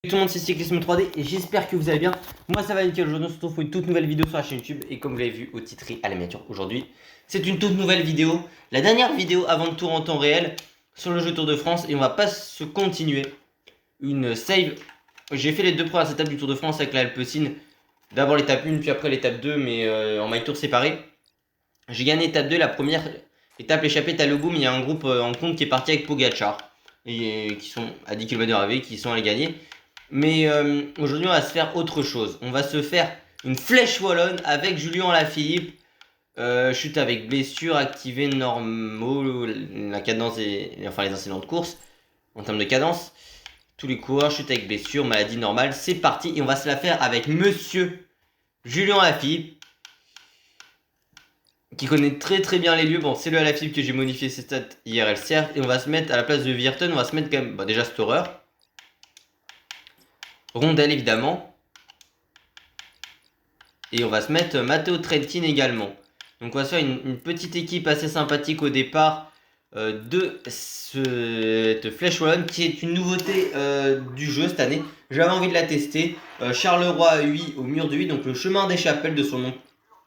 Tout le monde, c'est Cyclisme 3D et j'espère que vous allez bien. Moi ça va nickel. Aujourd'hui on se retrouve pour une toute nouvelle vidéo sur la chaîne YouTube. Et comme vous l'avez vu au titre et à la miniature, aujourd'hui c'est une toute nouvelle vidéo. La dernière vidéo avant le tour en temps réel sur le jeu Tour de France. Et on va pas se continuer une save. J'ai fait les deux premières étapes du Tour de France avec la Alpecin. D'abord l'étape 1 puis après l'étape 2, mais en my tour séparé. J'ai gagné l'étape 2, la première étape échappée à Logo, mais il y a un groupe en compte qui est parti avec Pogacar. Et qui sont à 10 km de l'arrivée, qui sont allés gagner. Mais aujourd'hui, on va se faire autre chose. On va se faire une flèche wallonne avec Julien Alaphilippe. Chute avec blessure, activer normaux, la cadence et enfin les incidents de course en termes de cadence. Tous les coureurs, chute avec blessure, maladie normale. C'est parti et on va se la faire avec monsieur Julien Alaphilippe qui connaît très bien les lieux. Bon, c'est le Alaphilippe que j'ai modifié ses stats IRL certes. Et on va se mettre à la place de Virton, on va se mettre quand même déjà Storer. Rondelle évidemment. Et on va se mettre Matteo Trentin également. Donc on va se faire une petite équipe assez sympathique au départ de cette Flèche Wallonne qui est une nouveauté du jeu cette année. J'avais envie de la tester. Charleroi 8 au mur de 8, donc le chemin des chapelles de son nom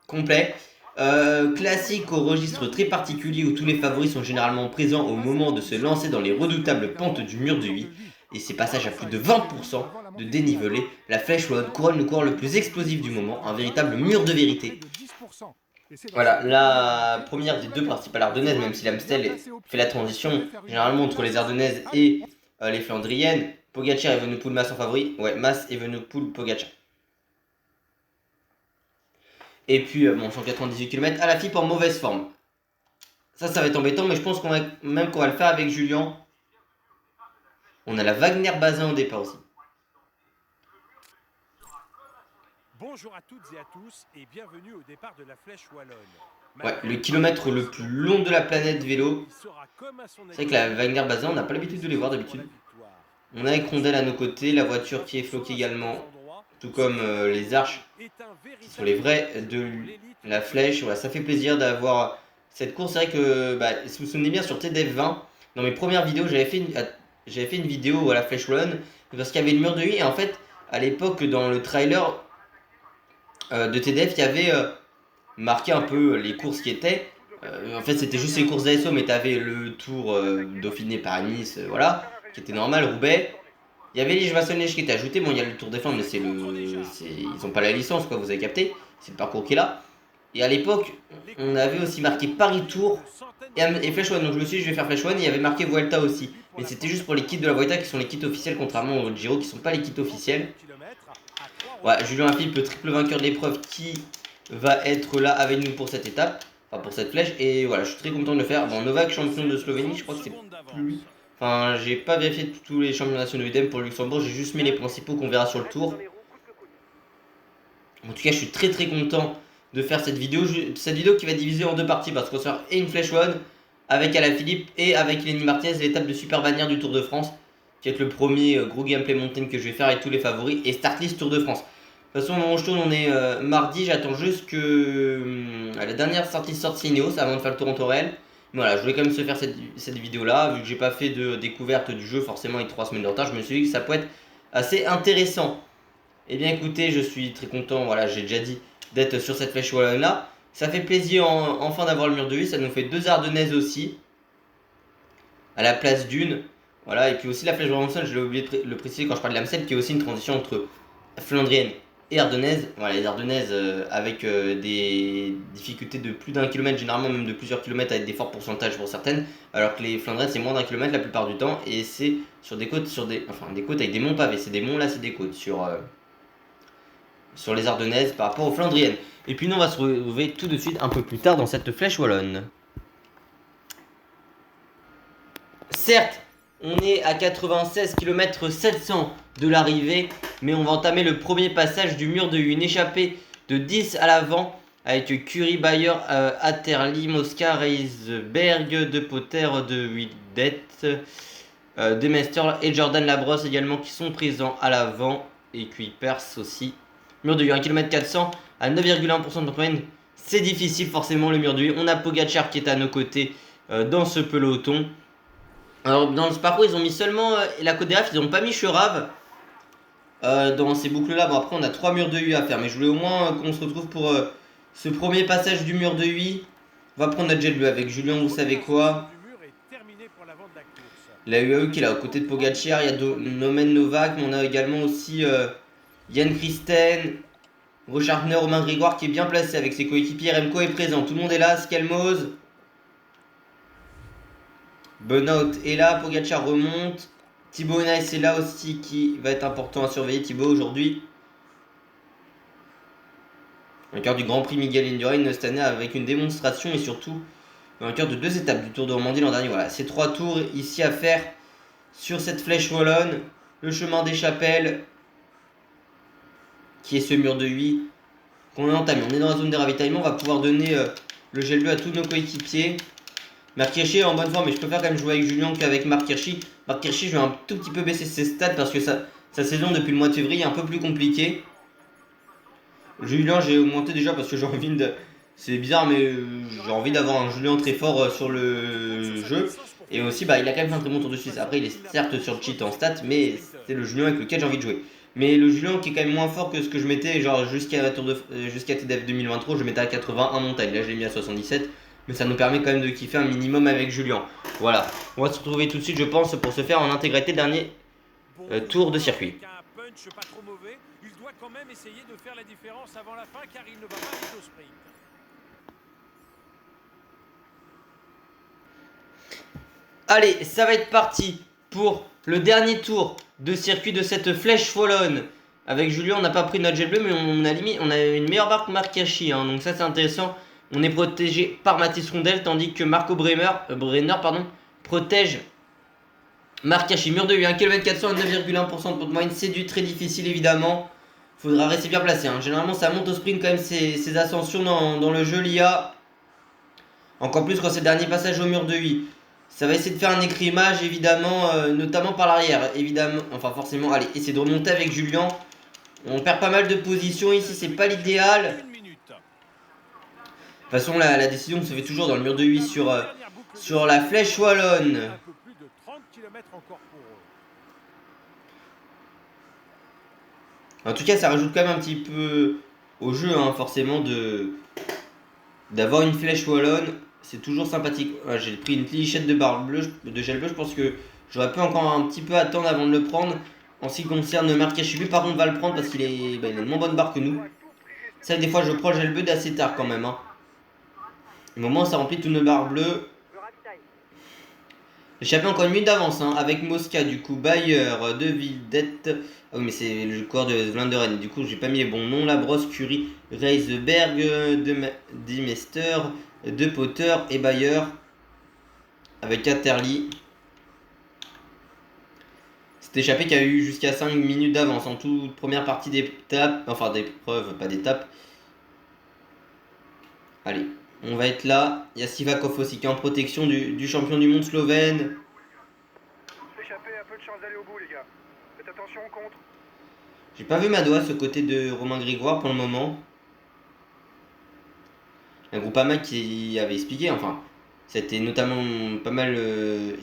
complet. Classique au registre très particulier où tous les favoris sont généralement présents au moment de se lancer dans les redoutables pentes du mur de 8. Et ces passages à plus de 20% de dénivelé, la Flèche Wallonne couronne le coureur le plus explosif du moment, un véritable mur de vérité. Voilà, la première des deux principales ardennaises, même si l'Amstel fait la transition généralement entre les ardennaises et les flandriennes. Pogacar, Evenepoel, Mas en favori. Ouais, Mas, Evenepoel, Pogacar. Et puis, bon, 198 km, Alaphilippe en mauvaise forme. Ça va être embêtant, mais je pense qu'on va le faire avec Julien. On a la Wagner-Bazin au départ aussi. Bonjour à toutes et à tous et bienvenue au départ de la Flèche Wallonne. Ouais, le kilomètre le plus long de la planète vélo. C'est vrai que la Wagner-Bazin, on n'a pas l'habitude de les voir d'habitude. On a avec Rondelle à nos côtés, la voiture qui est floquée également, tout comme les arches, qui sont les vrais de la Flèche. Voilà, ça fait plaisir d'avoir cette course. C'est vrai que, si vous vous souvenez bien, sur TDF20, dans mes premières vidéos, j'avais fait une vidéo à la Flèche Wallonne, parce qu'il y avait le mur de 8, et en fait, à l'époque, dans le trailer de TDF, il y avait marqué un peu les courses qui étaient. En fait, c'était juste les courses d'ASO, mais tu avais le Tour Dauphiné Paris-Nice, voilà, qui était normal, Roubaix. Il y avait les Bastogne-Liège qui était ajouté. Bon, il y a le Tour des Flandres, mais ils ont pas la licence, quoi, vous avez capté. C'est le parcours qui est là. Et à l'époque, on avait aussi marqué Paris-Tour et Flèche Wallonne. Donc je me suis dit, je vais faire Flèche Wallonne. Et il y avait marqué Vuelta aussi. Mais c'était juste pour les kits de la Vuelta qui sont les kits officiels, contrairement au Giro qui sont pas les kits officiels. Ouais, Julien Alaphilippe, le triple vainqueur de l'épreuve qui va être là avec nous pour cette étape. Enfin, pour cette flèche. Et voilà, je suis très content de le faire. Bon, Novak, champion de Slovénie, je crois que c'est plus. Enfin, j'ai pas vérifié tous les championnats nationaux idem pour le Luxembourg, j'ai juste mis les principaux qu'on verra sur le tour. En tout cas, je suis très content de faire cette vidéo. Cette vidéo qui va être divisée en deux parties parce qu'on va faire et une Flèche Wallonne avec Alaphilippe et avec Lenny Martinez, l'étape de super bannière du Tour de France, qui va être le premier gros gameplay montagne que je vais faire avec tous les favoris et start list Tour de France. De toute façon, au moment où je tourne, on est mardi, j'attends juste que la dernière sortie sortie Ineos avant de faire le tour en temps réel. Voilà, je voulais quand même se faire cette vidéo là, vu que j'ai pas fait de découverte du jeu forcément avec 3 semaines de retard, je me suis dit que ça peut être assez intéressant. Et bien écoutez, je suis très content, voilà, j'ai déjà dit, d'être sur cette Flèche Wallonne là. Ça fait plaisir enfin d'avoir le mur de 8, ça nous fait 2 ardennaises aussi, à la place d'une. Voilà, et puis aussi la Flèche Wallonne, je l'ai oublié de le préciser quand je parle de l'Amstel, qui est aussi une transition entre flandrienne et ardennaises. Voilà, les ardennaises avec des difficultés de plus d'1 kilomètre, généralement même de plusieurs kilomètres avec des forts pourcentages pour certaines, alors que les flandriennes c'est moins d'1 kilomètre la plupart du temps, et c'est sur des côtes, des côtes avec des monts pavés, c'est des monts là, c'est des côtes sur les ardennaises par rapport aux flandriennes. Et puis nous on va se retrouver tout de suite un peu plus tard dans cette Flèche Wallonne. Certes, on est à 96 km 700 de l'arrivée, mais on va entamer le premier passage du mur de 8. Une échappée de 10 à l'avant avec Curie, Bayer, Atterli, Mosca, Reisberg, De Potter, De Widet, Demester et Jordan Labrosse également qui sont présents à l'avant et Kuipers aussi. Mur de 8, 1 km 400 à 9,1% de moyenne. C'est difficile forcément le mur de 8. On a Pogacar qui est à nos côtés dans ce peloton. Alors dans ce parcours ils ont mis seulement la Côte des Rafs, ils n'ont pas mis Cherave. dans ces boucles-là. Bon, après, on a 3 murs de UI à faire, mais je voulais au moins qu'on se retrouve pour ce premier passage du mur de UI. On va prendre notre gel bleu avec Julien, vous savez quoi. La UAE qui est là, aux côtés de Pogacar, il y a Nomen Novak, mais on a également aussi Yann Christen, Rochartner, Romain Grégoire qui est bien placé avec ses coéquipiers. Remco est présent, tout le monde est là, Skelmose. Benoît est là, Pogacar remonte. Thibaut Nice est là aussi qui va être important à surveiller. Thibaut aujourd'hui. Vainqueur du Grand Prix Miguel Indurain cette année avec une démonstration et surtout vainqueur de 2 étapes du Tour de Romandie l'an dernier. Voilà, ces 3 tours ici à faire sur cette flèche wallonne. Le chemin des Chapelles qui est ce mur de 8 qu'on a entamé. On est dans la zone de ravitaillement. On va pouvoir donner le gel bleu à tous nos coéquipiers. Marc Hirschi est en bonne forme, mais je préfère quand même jouer avec Julien qu'avec Marc Hirschi. Marc Hirschi, je vais un tout petit peu baisser ses stats parce que sa saison depuis le mois de février est un peu plus compliquée. Julien, j'ai augmenté déjà parce que j'ai envie de... C'est bizarre, mais j'ai envie d'avoir un Julien très fort sur le jeu. Et aussi, bah, il a quand même fait un très bon Tour de Suisse. Après, il est certes sur le cheat en stats, mais c'est le Julien avec lequel j'ai envie de jouer. Mais le Julien qui est quand même moins fort que ce que je mettais, genre jusqu'à TDF 2023, je mettais à 81 montagne. Là, je l'ai mis à 77. Mais ça nous permet quand même de kiffer un minimum avec Julien. Voilà, on va se retrouver tout de suite, je pense, pour se faire en intégralité le dernier tour de circuit. Il doit quand même essayer de faire la différence avant la fin car il ne va pas vite au sprint. Allez, ça va être parti pour le dernier tour de circuit de cette flèche wallonne. Avec Julien, on n'a pas pris notre gel bleu, mais on a une meilleure barre que Marc Hirschi, hein, donc ça c'est intéressant. On est protégé par Mathis Rondel, tandis que Marco Brenner protège Marc Hirschi. Mur de 1 km 400 à 9,1% de pot de moyenne. C'est très difficile évidemment. Faudra rester bien placé. Hein. Généralement ça monte au sprint quand même ces ascensions dans le jeu l'IA. Encore plus quand c'est le dernier passage au mur de 8. Ça va essayer de faire un écrimage évidemment, notamment par l'arrière. Évidemment, enfin forcément, allez, essayer de remonter avec Julien. On perd pas mal de positions ici, c'est pas l'idéal. De toute façon, la décision se fait toujours dans le mur de 8 sur la flèche wallonne. En tout cas, ça rajoute quand même un petit peu au jeu, hein, forcément, d'avoir une flèche wallonne. C'est toujours sympathique. Ouais, j'ai pris une lichette de gel bleu. Je pense que j'aurais pu encore un petit peu attendre avant de le prendre. En ce qui concerne Marc Hirschi, lui, par contre, va le prendre parce qu'il est, il a une moins bonne barre que nous. Ça, des fois, je prends le gel bleu d'assez tard quand même. Hein. Au moment où ça remplit toutes nos barres bleues. L'échappée encore une minute d'avance hein, avec Mosca, du coup, Bayer, De Vildette. Ah oui, mais c'est le coureur de Vlaanderen. Du coup, j'ai pas mis les bons noms là. Brosse, Curie, Reisberg, Dimester, De Potter et Bayer. Avec Caterly. C'est échappé qui a eu jusqu'à 5 minutes d'avance en toute première partie d'étape. Enfin, d'épreuve, pas d'étape. Allez. On va être là. Il y a Sivakov aussi qui est en protection du champion du monde slovène. Un peu de chance d'aller au bout, les gars. Faites attention au contre. J'ai pas vu Madois ce côté de Romain Grégoire pour le moment. Un Groupama qui avait expliqué, enfin, c'était notamment pas mal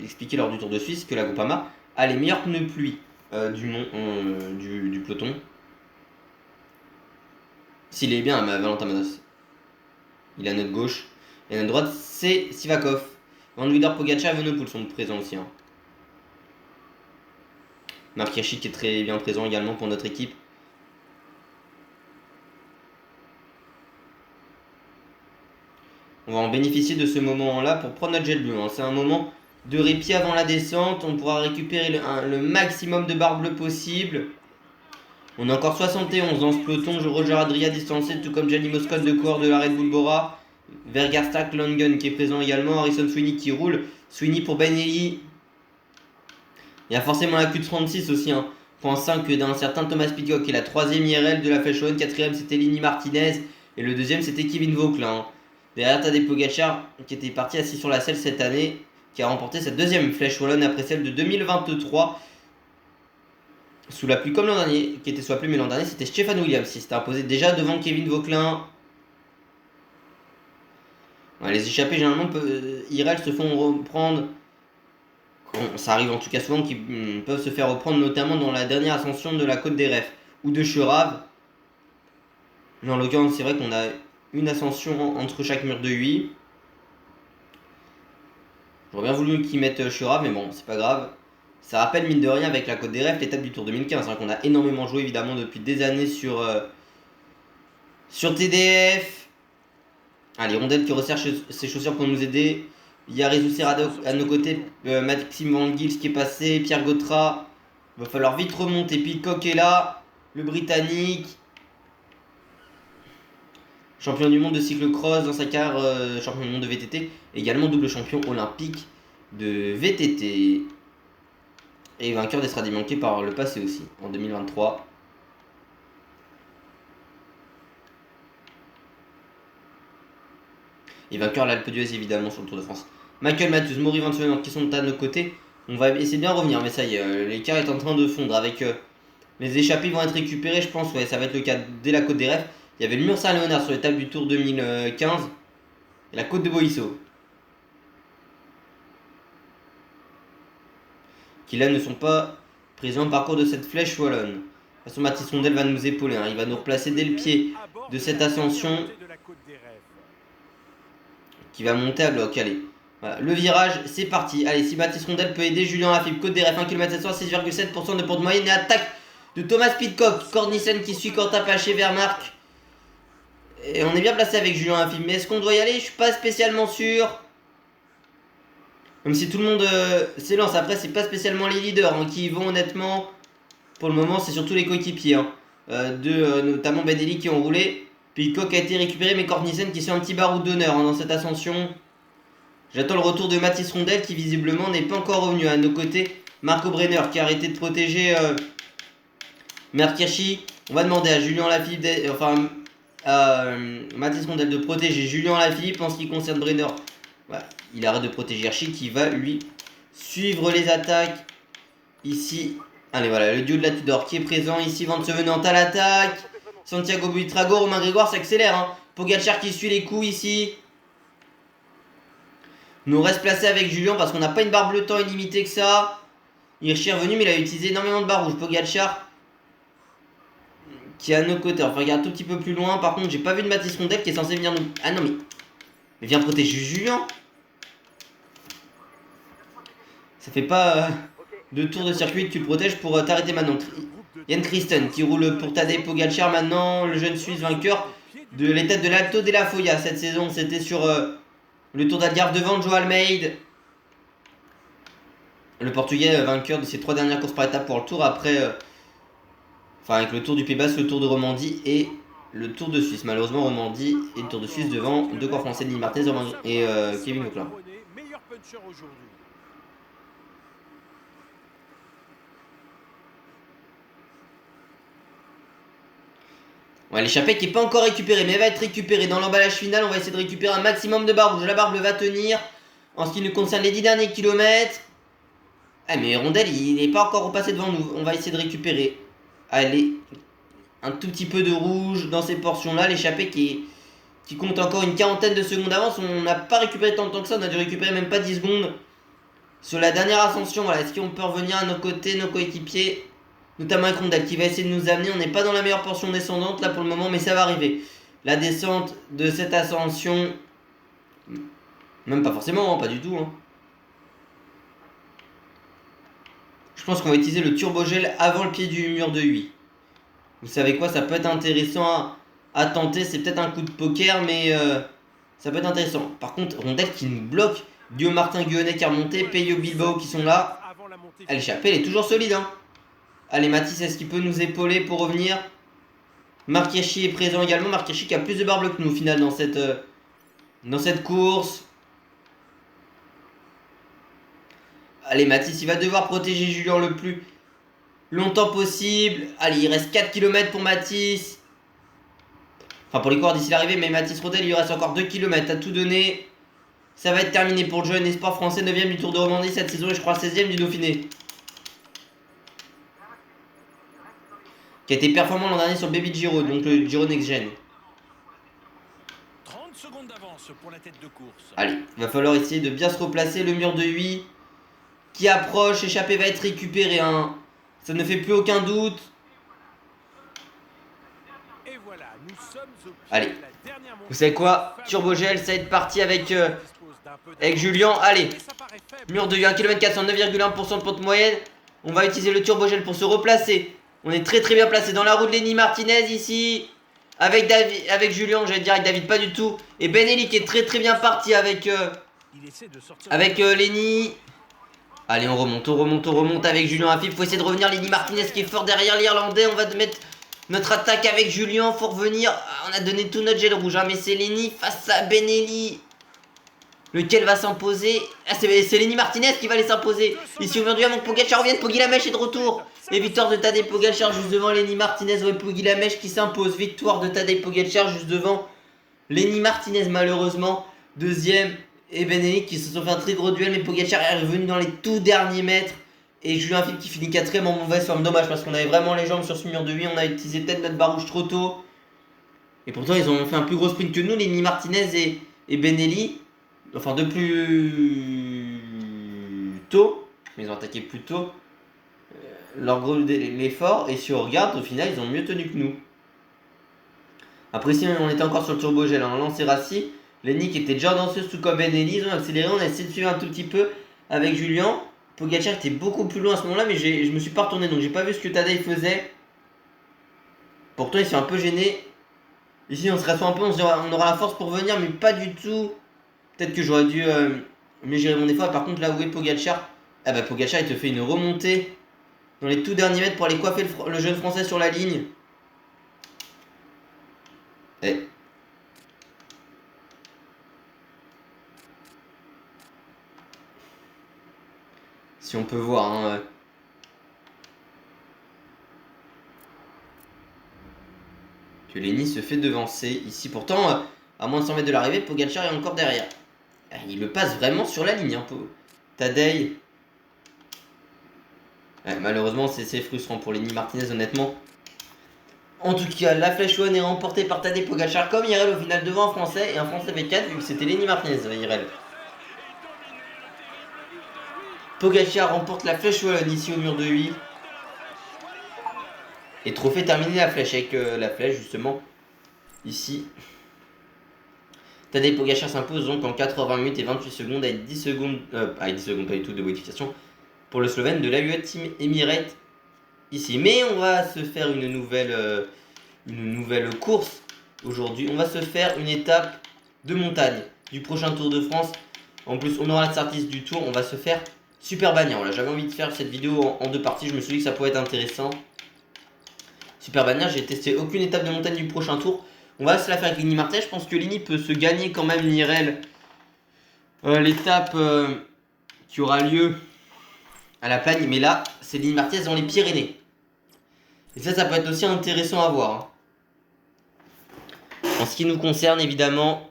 expliqué lors du Tour de Suisse que la Groupama a les meilleurs pneus pluie du peloton. S'il est bien, Valentin Madois. Il est à notre gauche. Et à notre droite, c'est Sivakov. Van Luder, Pogacar et Evenepoel sont présents aussi. Hein. Marc Hirschi qui est très bien présent également pour notre équipe. On va en bénéficier de ce moment-là pour prendre notre gel bleu. Hein. C'est un moment de répit avant la descente. On pourra récupérer le maximum de barres bleues possible. On a encore 71 dans ce peloton. Roger Adria distancé, tout comme Gianni Moscon de coureur de la Red Bull Bora. Vergarstak Langen qui est présent également. Harrison Sweeney qui roule. Sweeney pour Benelli. Il y a forcément la Q36 aussi. Hein. Point 5 d'un certain Thomas Pitcock qui est la 3ème IRL de la Flèche Wallonne. 4ème c'était Lini Martinez. Et le 2ème c'était Kevin Vauquelin. Hein. Derrière Tadej Pogacar qui était parti assis sur la selle cette année. Qui a remporté sa 2ème Flèche Wallonne après celle de 2023. Sous la pluie comme l'an dernier, qui était sous la pluie, mais l'an dernier c'était Stéphane Williams qui s'était imposé déjà devant Kevin Vauquelin. Ouais, les échappées généralement IRL se font reprendre quand Bon, ça arrive en tout cas souvent qu'ils peuvent se faire reprendre, notamment dans la dernière ascension de la côte des Refs ou de Cherave. Mais en l'occurrence, c'est vrai qu'on a une ascension entre chaque mur de 8. J'aurais bien voulu qu'ils mettent Cherave, mais bon, c'est pas grave. Ça rappelle mine de rien avec la côte des Refs l'étape du Tour 2015, hein, qu'on a énormément joué évidemment depuis des années sur TDF. Allez, Rondel qui resserre ses chaussures pour nous aider. Il y a Rezou Serrado à nos côtés, Maxime Van Gils qui est passé, Pierre Gautra. Il va falloir vite remonter. Pitcock est là, le Britannique. Champion du monde de cyclocross dans sa carrière, champion du monde de VTT. Également double champion olympique de VTT. Et vainqueur d'Estrade manqué par le passé aussi, en 2023. Et vainqueur l'Alpe d'Huez évidemment sur le Tour de France. Michael Matthews, Maury Van Soelen qui sont à nos côtés. On va essayer de bien revenir, mais ça y est, l'écart est en train de fondre. Avec les échappées vont être récupérées, je pense. Ouais, ça va être le cas dès la côte des Refs. Il y avait le mur Saint-Léonard sur l'étape du Tour 2015. Et la côte de Boïsso. Qui là ne sont pas présents au parcours de cette flèche wallonne. De toute façon, Mathis Rondel va nous épauler. Hein. Il va nous replacer dès le pied de cette ascension. Qui va monter à bloc. Allez. Voilà. Le virage, c'est parti. Allez, si Mathis Rondel peut aider Julien Lafilippe. Côte des Refs, 1 km 6,7% de pente moyenne. Et attaque de Thomas Pidcock. Cornissen qui suit Quentin Paché vers Marc. Et on est bien placé avec Julien Lafilippe. Mais est-ce qu'on doit y aller? Je suis pas spécialement sûr. Même si tout le monde s'élance. Après, c'est pas spécialement les leaders hein, qui y vont honnêtement. Pour le moment, c'est surtout les coéquipiers. Hein, notamment Benelli qui ont roulé. Pidcock a été récupéré, mais Cornissen qui est sur un petit baroud d'honneur hein, dans cette ascension. J'attends le retour de Mathis Rondel qui visiblement n'est pas encore revenu. À nos côtés, Marco Brenner qui a arrêté de protéger Mert Kirchi. On va demander à Julien Lafilippe, à Mathis Rondel de protéger Julien Lafilippe. En ce qui concerne Brenner, voilà, il arrête de protéger Hirschi qui va lui suivre les attaques. Ici, allez voilà, le duo de la Tudor qui est présent. Ici, Van Sevenant à l'attaque. Santiago Buitrago, Romain Grégoire s'accélère. Hein. Pogacar qui suit les coups ici. Nous reste placé avec Julien parce qu'on n'a pas une barre bleu temps illimitée que ça. Hirschi est revenu mais il a utilisé énormément de barres rouges. Pogacar qui est à nos côtés. Enfin regarde un tout petit peu plus loin. Par contre j'ai pas vu de Mathis Rondel qui est censé venir nous... Ah non mais viens protéger Julien. Ça fait pas 2 tours de circuit que tu le protèges pour t'arrêter maintenant. Yann Christen qui roule pour Tadej Pogacar maintenant. Le jeune Suisse vainqueur de l'étape de l'Alto della Folia cette saison. C'était sur... le Tour d'Algarve devant Joao Almeida. Le Portugais vainqueur de ses 3 dernières courses par étape pour le Tour. Après, enfin avec le Tour du Pays Basque, le Tour de Romandie et le Tour de Suisse. Malheureusement, Romandie et le Tour de Suisse devant 2 corps français, Denis Martinez et Kevin Auclair. Ouais, l'échappée qui n'est pas encore récupérée, mais elle va être récupérée dans l'emballage final. On va essayer de récupérer un maximum de barre rouge. La barbe va tenir. En ce qui nous concerne les 10 derniers kilomètres. Ah, mais Rondel, il n'est pas encore repassé devant nous. On va essayer de récupérer. Allez, un tout petit peu de rouge dans ces portions-là. L'échappée qui compte encore une quarantaine de secondes d'avance. On n'a pas récupéré tant de temps que ça. On a dû récupérer même pas 10 secondes. Sur la dernière ascension, voilà. Est-ce qu'on peut revenir à nos côtés, nos coéquipiers? Notamment avec Rondel qui va essayer de nous amener. On n'est pas dans la meilleure portion descendante là pour le moment, mais ça va arriver. La descente de cette ascension, même pas forcément, hein, pas du tout. Hein. Je pense qu'on va utiliser le turbogel avant le pied du mur de 8. Vous savez quoi, ça peut être intéressant à tenter. C'est peut-être un coup de poker, mais ça peut être intéressant. Par contre, Rondel qui nous bloque. Dio Martin Guionnet qui est remonté. Peyo Bilbao qui sont là. L'échappée, elle est toujours solide. Hein. Allez, Mathis, est-ce qu'il peut nous épauler pour revenir? Marc Hirschi est présent également. Marc Hirschi qui a plus de barre bleue que nous au final dans cette course. Allez, Mathis, il va devoir protéger Julien le plus longtemps possible. Allez, il reste 4 km pour Mathis. Enfin, pour les coureurs d'ici l'arrivée, mais Mathis Rondel, il lui reste encore 2 km à tout donner. Ça va être terminé pour le jeune espoir français, 9ème du Tour de Romandie cette saison et je crois 16ème du Dauphiné. Qui a été performant l'an dernier sur le Baby Giro, donc le Giro Next Gen. 30 secondes d'avance pour la tête de course. Allez, il va falloir essayer de bien se replacer. Le mur de 8 qui approche. Échappée va être récupérée. Hein. Ça ne fait plus aucun doute. Et voilà, nous sommes au pied Allez. de la dernière montée. Vous savez quoi? Turbogel, ça va être parti avec Julien. Allez. Mur de 1 km 400, 9,1% de pente moyenne. On va utiliser le turbogel pour se replacer. On est très bien placé dans la roue de Lenny Martinez ici. Avec Julien, j'allais dire avec David, pas du tout. Et Benelli qui est très bien parti avec Lenny. Allez, on remonte avec Julien Afif. Faut essayer de revenir. Lenny Martinez qui est fort derrière l'Irlandais. On va mettre notre attaque avec Julien. Faut revenir. On a donné tout notre gel rouge, hein, mais c'est Lenny face à Benelli. Lequel va s'imposer? Ah, c'est Lenny Martinez qui va les s'imposer. Ici au mur du Hamon, Pogacar revient. Poggi la Mèche est de retour. Et victoire de Tadej Pogacar juste devant Lenny Martinez. Ouais, Poggi la Mèche qui s'impose. Victoire de Tadej Pogacar juste devant Lenny Martinez malheureusement. Deuxième. Et Benelli qui se sont fait un très gros duel. Mais Pogacar est revenu dans les tout derniers mètres. Et Julien Philippe qui finit quatrième en mauvaise forme. Dommage parce qu'on avait vraiment les jambes sur ce mur de 8. On a utilisé peut-être notre barre rouge trop tôt. Et pourtant ils ont fait un plus gros sprint que nous. Lenny Martinez et Benelli. Enfin de plus tôt. Mais ils ont attaqué plus tôt. Leur gros l'effort. Et si on regarde au final ils ont mieux tenu que nous. Après si on était encore sur le turbogel. On lancé Rassi. Lenny qui était déjà danseuse tout comme Benelli. Ils ont accéléré. On a essayé de suivre un tout petit peu avec Julien. Pogacar était beaucoup plus loin à ce moment là. Mais je me suis pas retourné. Donc j'ai pas vu ce que Tadej faisait. Pourtant il s'est un peu gêné. Ici on se rassoit un peu. On aura la force pour venir. Mais pas du tout. Peut-être que j'aurais dû mieux gérer mon effort. Par contre là où est Pogacar? Ah bah Pogacar il te fait une remontée dans les tout derniers mètres pour aller coiffer le jeune français sur la ligne. Et si on peut voir hein, que Lenny se fait devancer ici. Pourtant à moins de 100 mètres de l'arrivée, Pogacar est encore derrière. Il le passe vraiment sur la ligne. Hein, Tadej. Ouais, malheureusement, c'est frustrant pour Lenny Martinez, honnêtement. En tout cas, la Flèche Wallonne est remportée par Tadej Pogacar comme Irel au final devant un Français. Et un Français V4 vu que c'était Lenny Martinez, Irel. Pogacar remporte la Flèche Wallonne ici au mur de 8. Et trophée terminé la flèche avec la flèche justement ici. Tadej Pogacar s'impose donc en 80 minutes et 28 secondes avec 10 secondes, avec 10 secondes pas du tout de modification pour le Slovène de l'AUE Team Emirates ici. Mais on va se faire une nouvelle course aujourd'hui. On va se faire une étape de montagne du prochain Tour de France. En plus, on aura la startlist du Tour. On va se faire Super Bagnères. Voilà, j'avais envie de faire cette vidéo en deux parties. Je me suis dit que ça pourrait être intéressant. Super Bagnères, j'ai testé aucune étape de montagne du prochain Tour. On va se la faire avec Lenny Martinez. Je pense que Lenny peut se gagner quand même l'IRL. L'étape qui aura lieu à la Plagne. Mais là, c'est Lenny Martinez dans les Pyrénées. Et ça peut être aussi intéressant à voir. Hein. En ce qui nous concerne, évidemment.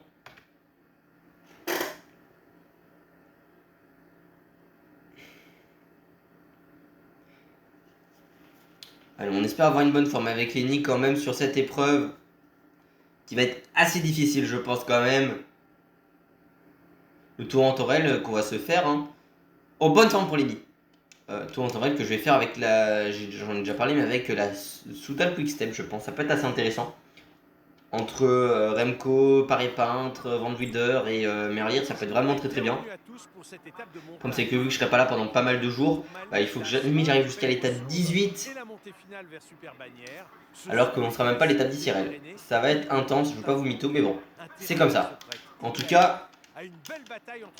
Allez, on espère avoir une bonne forme avec Lenny quand même sur cette épreuve. Qui va être assez difficile, je pense quand même. Le Tour en Torel qu'on va se faire. Hein. Oh, bonne forme pour Lenny. Tour en Torel que je vais faire avec la... J'en ai déjà parlé, mais avec la Soudal Quick Step, je pense. Ça peut être assez intéressant. Entre Remco, Paris Peintre, Van Wilder et Merlier, ça peut être vraiment très bien. Comme c'est que vu que je serai pas là pendant pas mal de jours, bah, il faut que j'arrive jusqu'à l'étape 18. Alors qu'on ne sera même pas à l'étape 10 IRL. Ça va être intense, je veux pas vous mytho, mais bon, c'est comme ça. En tout cas,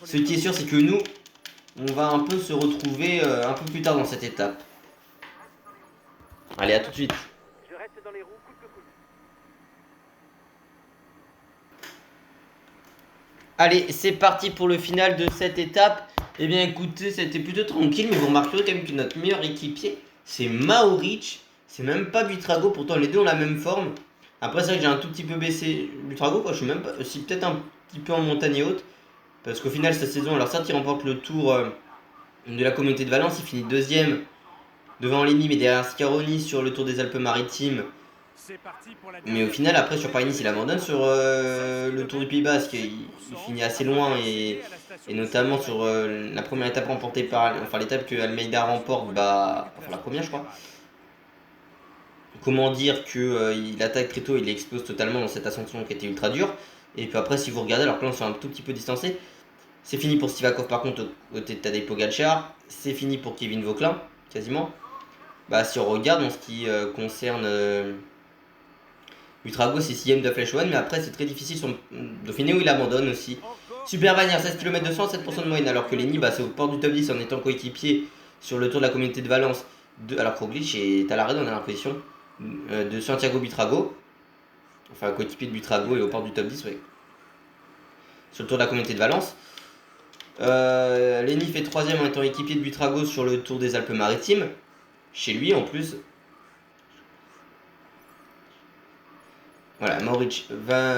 ce qui est sûr, c'est que nous, on va un peu se retrouver un peu plus tard dans cette étape. Allez, à tout de suite. Je reste dans les roues, coûte que coûte. Allez, c'est parti pour le final de cette étape. Eh bien, écoutez, c'était plutôt tranquille, mais vous remarquerez quand même que notre meilleur équipier, c'est Maoric. C'est même pas Buitrago, pourtant les deux ont la même forme. Après, c'est vrai que j'ai un tout petit peu baissé Buitrago, quoi. Je suis même pas, si peut-être un petit peu en montagne et haute. Parce qu'au final, cette saison, alors certes, il remporte le Tour de la Communauté de Valence. Il finit deuxième devant Lenny, mais derrière Scaroni sur le Tour des Alpes-Maritimes Mais au final, après, sur Paris-Nice, il abandonne sur le Tour du Pays Basque. Il finit assez loin et notamment sur la première étape remportée par... Enfin, l'étape que Almeida remporte, bah... Enfin, la première, je crois. Comment dire qu'il attaque très tôt, il explose totalement dans cette ascension qui était ultra dure. Et puis après, si vous regardez, alors que là, on s'est un tout petit peu distancé. C'est fini pour Sivakov, par contre, au côté de Tadej Pogacar. C'est fini pour Kevin Vauquelin, quasiment. Bah, si on regarde en ce qui concerne... Buitrago c'est 6ème de Flèche One, mais après c'est très difficile sur Dauphiné où il abandonne aussi. Super Bagnères, 16 km 200, 7% de moyenne, alors que Lenny bah, c'est au port du top 10 en étant coéquipier sur le tour de la communauté de Valence. Alors que Roglic est à l'arrêt dans la dernière position de Santiago Buitrago. Enfin, coéquipier de Buitrago et au port du top 10, oui. Sur le tour de la communauté de Valence. Lenny fait 3ème en étant équipier de Buitrago sur le tour des Alpes-Maritimes. Chez lui en plus. Voilà, Mauric va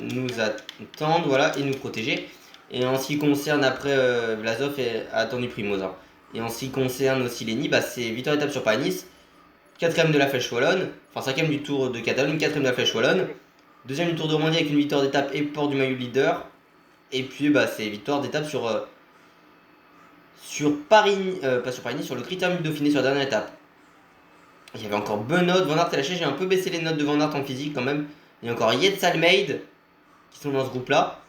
nous attendre, voilà, et nous protéger. Et en ce qui concerne après Vlasov a attendu Primoz. Hein. Et en ce qui concerne aussi Lenny, bah, c'est victoire étape sur Paris-Nice, 4ème de la Flèche Wallonne, enfin 5ème du Tour de Catalogne, 4ème de la Flèche Wallonne, 2ème du Tour de Romandie avec une victoire d'étape et port du maillot leader. Et puis bah, c'est victoire d'étape sur Paris, pas sur Paris-Nice, sur le Critérium du Dauphiné sur la dernière étape. Il y avait encore Benoît, Van Aert et lâché, j'ai un peu baissé les notes de Van Aert en physique quand même. Il y a encore Yates Almeida qui sont dans ce groupe-là.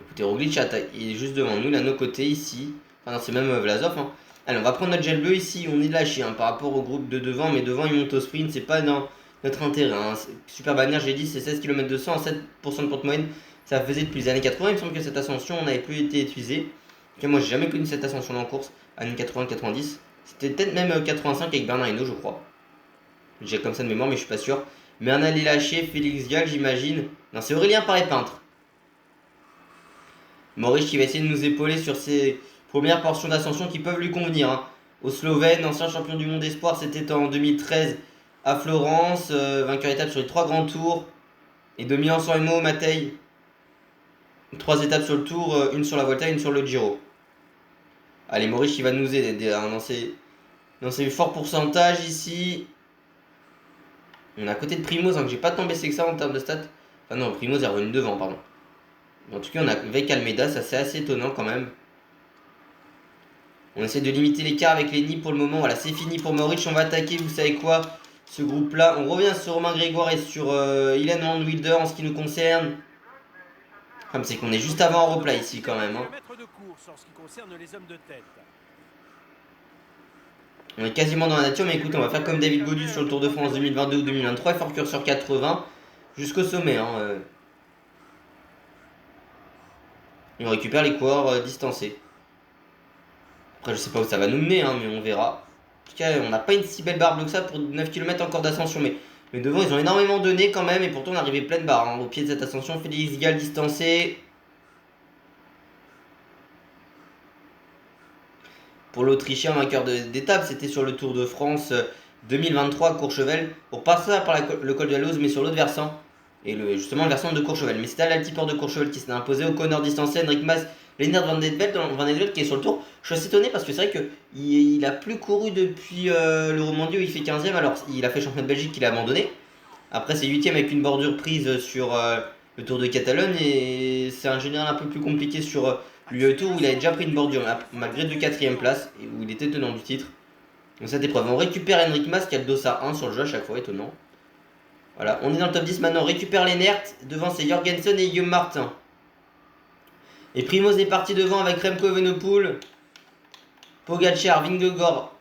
Écoutez, Roglic il est juste devant nous, là, à nos côtés, ici. Enfin, non, c'est même Vlasov. Hein. Allez, on va prendre notre gel bleu ici. On est lâché hein, par rapport au groupe de devant, mais devant, il monte au sprint. C'est pas dans notre intérêt. Hein. Super Bagnères, j'ai dit, c'est 16 km 200, 7% de porte moyenne. Ça faisait depuis les années 80. Il me semble que cette ascension n'avait plus été utilisée. Moi, j'ai jamais connu cette ascension en course, années 80-90. C'était peut-être même 85 avec Bernard Hinault, je crois. J'ai comme ça de mémoire, mais je suis pas sûr. Bernal est lâché, Félix Gall, j'imagine. Non, c'est Aurélien Paré-Peintre. Maurice qui va essayer de nous épauler sur ses premières portions d'ascension qui peuvent lui convenir. Hein. Au Slovène, ancien champion du monde espoir, c'était en 2013 à Florence. Vainqueur étape sur les 3 grands tours. Et de Milan-San Remo, Matei. 3 étapes sur le tour, une sur la Volta et une sur le Giro. Allez, Maurice, il va nous aider hein, dans ses forts pourcentages ici. On est à côté de Primoz, hein, que j'ai pas tant baissé que ça en termes de stats. Enfin non, Primoz est revenu devant, pardon. En tout cas, on a avec Almeida, ça c'est assez étonnant quand même. On essaie de limiter l'écart avec Lenny pour le moment. Voilà, c'est fini pour Maurice. On va attaquer, vous savez quoi, ce groupe-là. On revient sur Romain Grégoire et sur Ilan Van Wilder en ce qui nous concerne. Comme c'est qu'on est juste avant en replat ici quand même. Hein. On est quasiment dans la nature, mais écoutez, on va faire comme David Gaudu sur le Tour de France 2022 ou 2023. Il faut recure sur 80 jusqu'au sommet. Hein. Et on récupère les coureurs distancés. Après, je sais pas où ça va nous mener, hein, mais on verra. En tout cas, on n'a pas une si belle barre que ça pour 9 km encore d'ascension. Mais devant, ils ont énormément donné quand même. Et pourtant, on est arrivé pleine barre hein, au pied de cette ascension. Félix Gall distancé. Pour l'Autrichien vainqueur d'étape, c'était sur le Tour de France 2023 à Courchevel. Pour passer par le col de la Lose, mais sur l'autre versant. Et justement le versant de Courchevel. Mais c'était à l'altiport de Courchevel qui s'est imposé au Connor distancé. Henrik Mas, Lennart Van Edelvelt qui est sur le tour. Je suis assez étonné parce que c'est vrai qu'il a plus couru depuis le Romandie où il fait 15ème. Alors il a fait champion de Belgique qu'il a abandonné. Après c'est 8ème avec une bordure prise sur le Tour de Catalogne. Et c'est un général un peu plus compliqué sur le Tour où il avait déjà pris une bordure malgré 2 4ème places et où il était tenant du titre. Donc cette épreuve, on récupère Henrik Mas qui a le dossard 1 sur le jeu à chaque fois, étonnant. Voilà, on est dans le top 10 maintenant, on récupère Lennart, devant c'est Jorgensen et Guillaume Martin. Et Primoz est parti devant avec Remco Evenepoel, Pogacar, Vingegaard,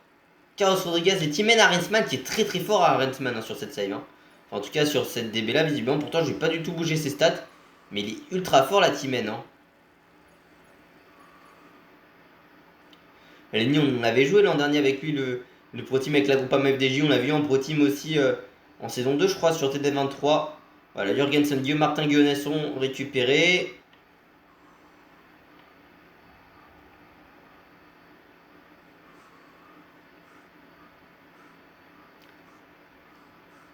Carlos Rodriguez et Timen Arensman qui est très très fort à Arensman hein, sur cette save. Hein. Enfin, en tout cas sur cette DB là, visiblement, pourtant je vais pas du tout bouger ses stats, mais il est ultra fort la Timen. Hein. Lenny, on avait joué l'an dernier avec lui le Pro Team avec la Groupama FDJ, on l'a vu en Pro Team aussi en saison 2 je crois sur TD23. Voilà, Jorgensen, Guillaume Martin, Guillaume sont récupérés.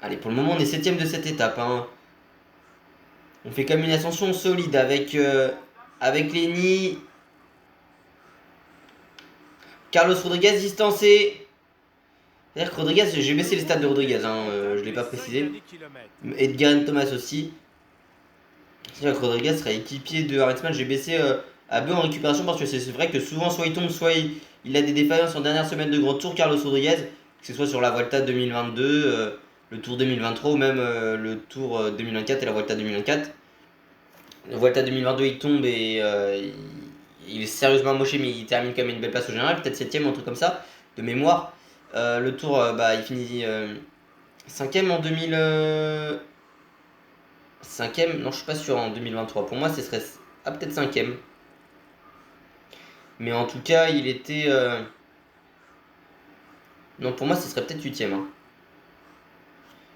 Allez, pour le moment on est 7ème de cette étape. Hein. On fait quand même une ascension solide avec Lenny. Carlos Rodriguez distancé. C'est-à-dire que Rodriguez, j'ai baissé les stats de Rodriguez, hein, je l'ai pas précisé. Edgar Thomas aussi. C'est-à-dire que Rodriguez sera équipier de Harassman. J'ai baissé à B en récupération parce que c'est vrai que souvent, soit il tombe, soit il a des défaillances en dernière semaine de Grand Tour, Carlos Rodriguez, que ce soit sur la Vuelta 2022, le Tour 2023 ou même le Tour 2024 et la Vuelta 2024. La Vuelta 2022, il tombe et il est sérieusement moché, mais il termine quand même une belle place au général, peut-être 7ème, un truc comme ça, de mémoire. Le Tour, bah, il finit 5ème en 2000. 5ème, non, je suis pas sûr en 2023. Pour moi, ce serait peut-être 5ème. Mais en tout cas, il était. Non, pour moi, ce serait peut-être 8ème. Hein.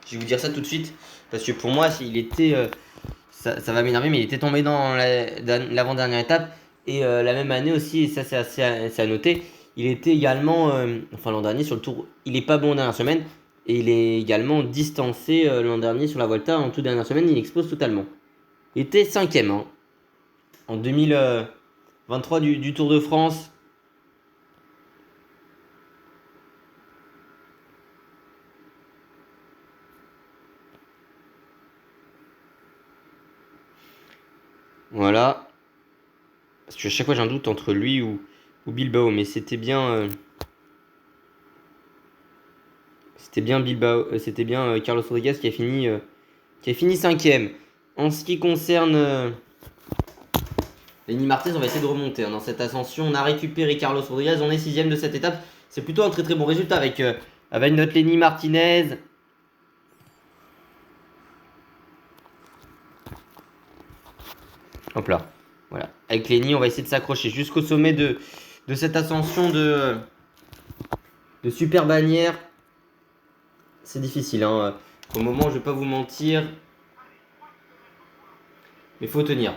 Je vais vous dire ça tout de suite. Parce que pour moi, il était. Ça va m'énerver, mais il était tombé dans l'avant-dernière étape. Et la même année aussi, et ça c'est assez à noter, il était également. Enfin, l'an dernier sur le tour. Il est pas bon en dernière semaine. Et il est également distancé l'an dernier sur la Volta. En toute dernière semaine, il explose totalement. Il était 5ème. Hein. En 2023 du Tour de France. Voilà. Parce que à chaque fois j'ai un doute entre lui ou Bilbao. Mais c'était bien. C'était bien Bilbao. C'était bien Carlos Rodriguez qui a fini 5ème. En ce qui concerne Lenny Martinez, on va essayer de remonter. Hein. Dans cette ascension, on a récupéré Carlos Rodriguez. On est 6ème de cette étape. C'est plutôt un très très bon résultat avec notre Lenny Martinez. Hop là. Voilà. Avec Lenny, on va essayer de s'accrocher jusqu'au sommet de cette ascension de Super Bannière. C'est difficile. Hein. Au moment, je vais pas vous mentir. Mais faut tenir.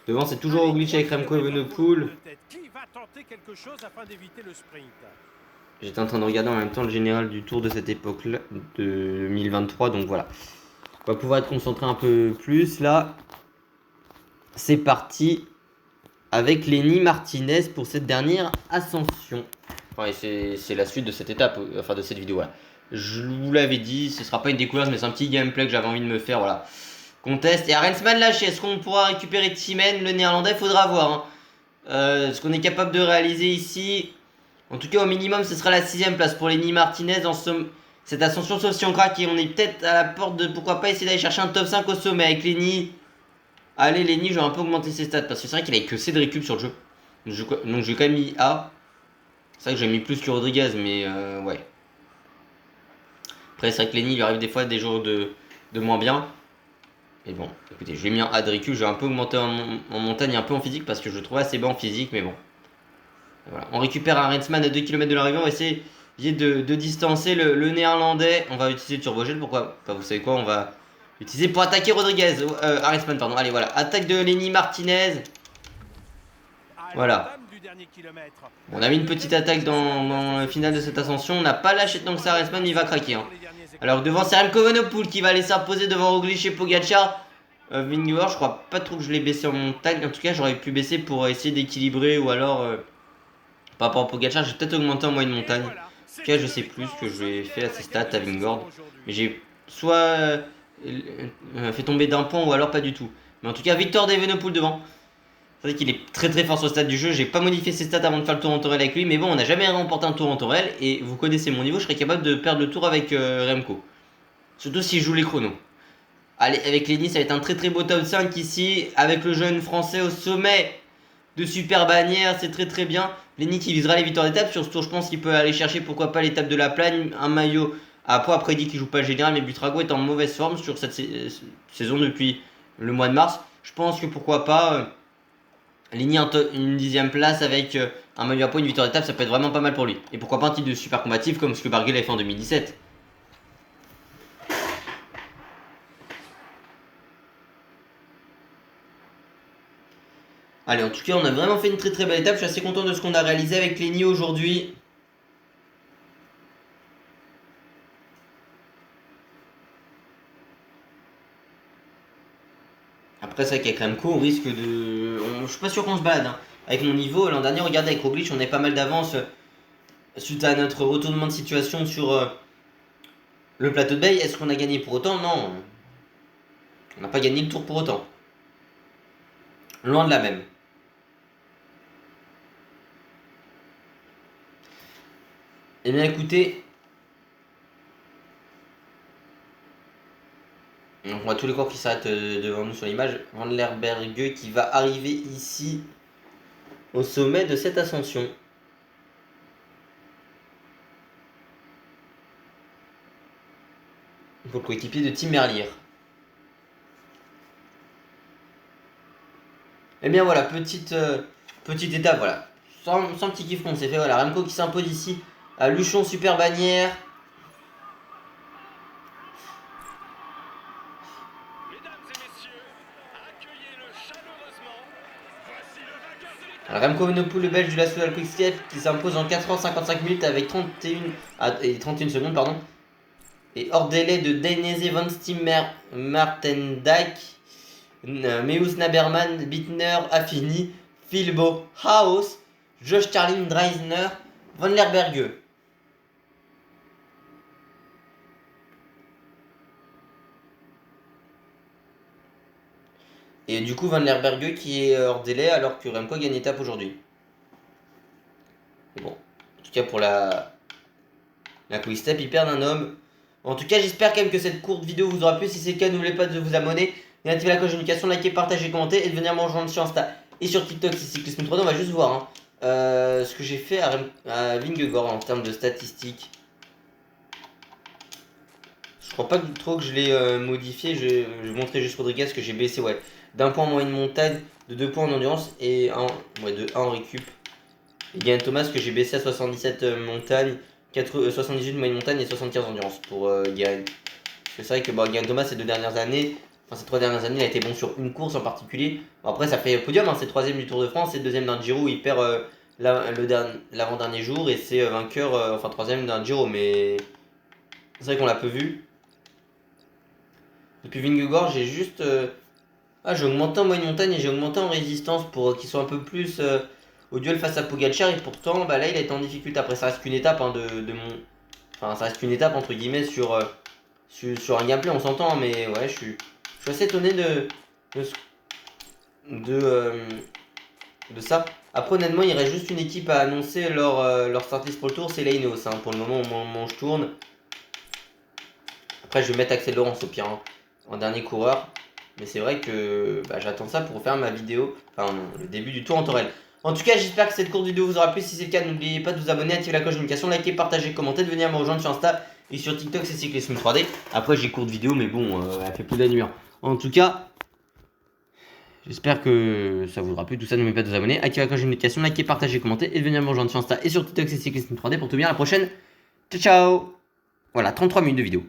Devant, c'est toujours Roglic avec Remco Evenepoel. Qui va tenter quelque chose afin d'éviter le sprint? J'étais en train de regarder en même temps le général du Tour de cette époque-là, de 2023. Donc voilà. On va pouvoir être concentré un peu plus. Là, c'est parti avec Lenny Martinez pour cette dernière ascension. Enfin, c'est la suite de cette étape, enfin de cette vidéo. Voilà. Je vous l'avais dit, ce sera pas une découverte, mais c'est un petit gameplay que j'avais envie de me faire. Voilà. Contest. Et Arensman lâché. Est-ce qu'on pourra récupérer Timen, le néerlandais? Faudra voir. Hein. Ce qu'on est capable de réaliser ici. En tout cas, au minimum, ce sera la 6ème place pour Lenny Martinez dans cette ascension, sauf si on craque. Et on est peut-être à la porte de pourquoi pas essayer d'aller chercher un top 5 au sommet avec Lenny. Allez, Lenny, je vais un peu augmenter ses stats parce que c'est vrai qu'il avait que C de récup sur le jeu. Donc j'ai quand même mis A. C'est vrai que j'ai mis plus que Rodriguez, mais ouais. Après, c'est vrai que Lenny, il lui arrive des fois des jours de moins bien. Mais bon, écoutez, je l'ai mis en A de récup. Je vais un peu augmenter en montagne et un peu en physique parce que je le trouve assez bas en physique, mais bon. Voilà. On récupère un Rensman à 2 km de l'arrivée. On va essayer de distancer le néerlandais. On va utiliser le turbogel. Pourquoi? Enfin, vous savez quoi? On va utiliser pour attaquer Rodriguez. Rensman, pardon. Allez, voilà. Attaque de Lenny Martinez. Voilà. On a mis une petite attaque dans le final de cette ascension. On n'a pas lâché tant que ça. Rensman, il va craquer. Hein. Alors devant, c'est Remco Evenepoel qui va aller s'imposer devant Roglic et Pogacar. Vingegaard, je crois pas trop que je l'ai baissé en montagne. En tout cas, j'aurais pu baisser pour essayer d'équilibrer ou alors. Par rapport à Pogacar, j'ai peut-être augmenté en moyenne montagne. En tout cas, je sais plus ce que j'ai fait à ces stats à Vingegaard. Mais j'ai soit fait tomber d'un point ou alors pas du tout. Mais en tout cas, Victor d'Evenepoel devant. C'est vrai qu'il est très très fort sur le stade du jeu. J'ai pas modifié ses stats avant de faire le tour en Torel avec lui. Mais bon, on n'a jamais remporté un tour en Torel. Et vous connaissez mon niveau, je serais capable de perdre le tour avec Remco. Surtout s'il joue les chronos. Allez, avec Lenny, ça va être un très très beau top 5 ici. Avec le jeune français au sommet de Super Bannière, c'est très très bien. Lenny qui visera les victoires d'étape. Sur ce tour, je pense qu'il peut aller chercher pourquoi pas l'étape de la Plagne, un maillot à poids. Après, il dit qu'il joue pas le général, mais Butrago est en mauvaise forme sur cette saison depuis le mois de mars. Je pense que pourquoi pas Lenny une 10ème place avec un maillot à poids, une victoire d'étape, ça peut être vraiment pas mal pour lui. Et pourquoi pas un titre de super combatif comme ce que Barguil avait fait en 2017. Allez, en tout cas, on a vraiment fait une très très belle étape. Je suis assez content de ce qu'on a réalisé avec Lenny aujourd'hui. Après, c'est vrai qu'avec Remco, on risque de. Je suis pas sûr qu'on se balade. Hein. avec mon niveau. L'an dernier, regardez, avec Roglic, on avait pas mal d'avance suite à notre retournement de situation sur le plateau de Bay. Est-ce qu'on a gagné pour autant? Non. On n'a pas gagné le tour pour autant. Loin de la même. Eh bien écoutez, on voit tous les corps qui s'arrêtent devant nous sur l'image. Van der Berge qui va arriver ici au sommet de cette ascension. Pour le coéquipier de Tim Merlier. Et bien voilà, petite étape, voilà. Sans petit kiff qu'on s'est fait, voilà. Remco qui s'impose ici à Luchon, super bannière. Remco Evenepoel, le belge du Lasso Quick Step qui s'impose en 4h55 minutes avec 31 secondes, pardon. Et hors délai de Dainese van Stimmer, Martendijk, Meus Naberman, Bittner, Affini, Filbo, Haus, Josh Carlin, Dreisner, Van der Berge. Et du coup Van der Berge qui est hors délai alors que Remco gagne étape aujourd'hui. Bon, en tout cas pour la Quick Step, ils perdent un homme. En tout cas, j'espère quand même que cette courte vidéo vous aura plu. Si c'est le cas, n'oubliez pas de vous abonner, d'activer la cloche de notification, liker, partager, commenter et de venir me rejoindre sur Insta et sur TikTok. C'est Cyclisme 3D. On va juste voir ce que j'ai fait à Vingegaard en termes de statistiques. Je crois pas trop que je l'ai modifié. Je vais vous montrer juste Rodriguez que j'ai baissé d'un point en moyenne montagne, de 2 points en endurance et de 1 en récup. Et Geraint Thomas que j'ai baissé à 77 montagne. 78 moyenne montagne et 75 endurance pour Geraint. C'est vrai que Geraint Thomas ces 3 dernières années, il a été bon sur une course en particulier. Bon, après ça fait podium, c'est 3ème du Tour de France, c'est 2ème d'un Giro où il perd l'avant-dernier jour et c'est vainqueur, 3ème d'un Giro, mais c'est vrai qu'on l'a peu vu. Depuis Vingegaard, j'ai juste j'ai augmenté en moyenne montagne et j'ai augmenté en résistance pour qu'il soit un peu plus au duel face à Pogacar, et pourtant là il a été en difficulté. Après ça reste qu'une étape ça reste qu'une étape entre guillemets sur un gameplay, on s'entend, mais ouais je suis assez étonné de ça. Après honnêtement il reste juste une équipe à annoncer leur startlist pour le tour, c'est l'Ineos pour le moment au moment où je tourne. Après je vais mettre Axel Laurence au pire en dernier coureur, mais c'est vrai que j'attends ça pour faire ma vidéo, le début du tour en Torel. En tout cas, j'espère que cette courte vidéo vous aura plu. Si c'est le cas, n'oubliez pas de vous abonner, activer la cloche de notification, liker, partager, commenter, de venir me rejoindre sur Insta et sur TikTok, c'est Cyclisme 3D. Après, j'ai courte vidéo, mais bon, elle fait plus de la nuit. En tout cas, j'espère que ça vous aura plu. Tout ça, n'oubliez pas de vous abonner, activer la cloche de notification, liker, partager, commenter et de venir me rejoindre sur Insta et sur TikTok, c'est Cyclisme 3D pour tout bien. À la prochaine. Ciao, ciao. Voilà, 33 minutes de vidéo.